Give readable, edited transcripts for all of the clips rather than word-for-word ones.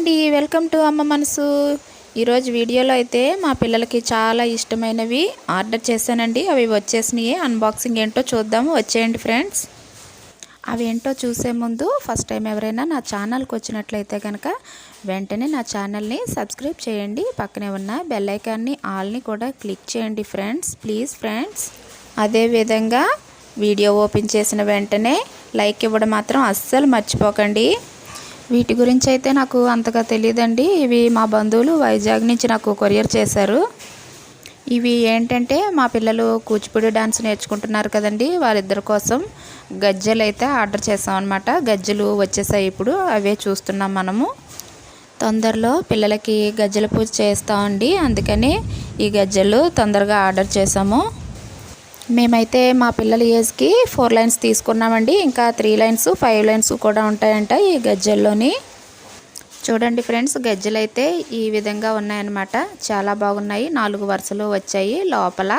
అండి, welcome to అమ్మ మనసు. ఈరోజు వీడియోలో అయితే మా పిల్లలకి చాలా ఇష్టమైనవి ఆర్డర్ చేశానండి. అవి వచ్చేసినాయి. అన్బాక్సింగ్ ఏంటో చూద్దాము, వచ్చేయండి ఫ్రెండ్స్. అవి ఏంటో చూసే ముందు ఫస్ట్ టైం ఎవరైనా నా ఛానల్కి వచ్చినట్లయితే కనుక వెంటనే నా ఛానల్ని సబ్స్క్రైబ్ చేయండి. పక్కనే ఉన్న బెల్ ఐకాన్ని ఆల్ని కూడా క్లిక్ చేయండి ఫ్రెండ్స్, ప్లీజ్ ఫ్రెండ్స్. అదేవిధంగా వీడియో ఓపెన్ చేసిన వెంటనే లైక్ ఇవ్వడం మాత్రం అస్సలు మర్చిపోకండి. వీటి గురించి అయితే నాకు అంతగా తెలియదండి. ఇవి మా బంధువులు వైజాగ్ నుంచి నాకు కొరియర్ చేశారు. ఇవి ఏంటంటే మా పిల్లలు కూచిపూడి డాన్స్ నేర్చుకుంటున్నారు కదండి, వారిద్దరి కోసం గజ్జెలు అయితే ఆర్డర్ చేసాం అనమాట. గజ్జెలు వచ్చేసాయి, ఇప్పుడు అవే చూస్తున్నాం మనము. తొందరలో పిల్లలకి గజ్జెల పూజ చేస్తామండి, అందుకని ఈ గజ్జెలు తొందరగా ఆర్డర్ చేసాము. మేమైతే మా పిల్లల ఏజ్కి 4 లైన్స్ తీసుకున్నామండి. ఇంకా 3 లైన్స్ 5 లైన్స్ కూడా ఉంటాయంట ఈ గజ్జెల్లోని. చూడండి ఫ్రెండ్స్, గజ్జెలు అయితే ఈ విధంగా ఉన్నాయన్నమాట. చాలా బాగున్నాయి. 4 వరుసలు వచ్చాయి. లోపల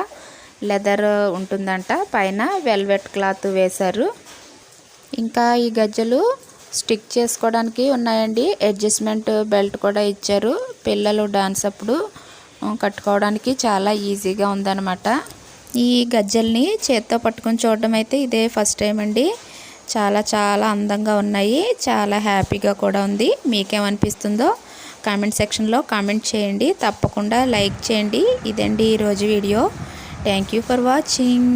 లెదర్ ఉంటుందంట, పైన వెల్వెట్ క్లాత్ వేశారు. ఇంకా ఈ గజ్జెలు స్టిక్ చేసుకోవడానికి ఉన్నాయండి. అడ్జస్ట్మెంట్ బెల్ట్ కూడా ఇచ్చారు. పిల్లలు డాన్స్ అప్పుడు కట్టుకోవడానికి చాలా ఈజీగా ఉందన్నమాట. ఈ గజ్జెల్ని చేత్తో పట్టుకొని చూడడం అయితే ఇదే ఫస్ట్ టైం అండి. చాలా చాలా అందంగా ఉన్నాయి, చాలా హ్యాపీగా కూడా ఉంది. మీకేమనిపిస్తుందో కామెంట్ సెక్షన్లో కామెంట్ చేయండి. తప్పకుండా లైక్ చేయండి. ఇదండి ఈరోజు video. Thank you for watching.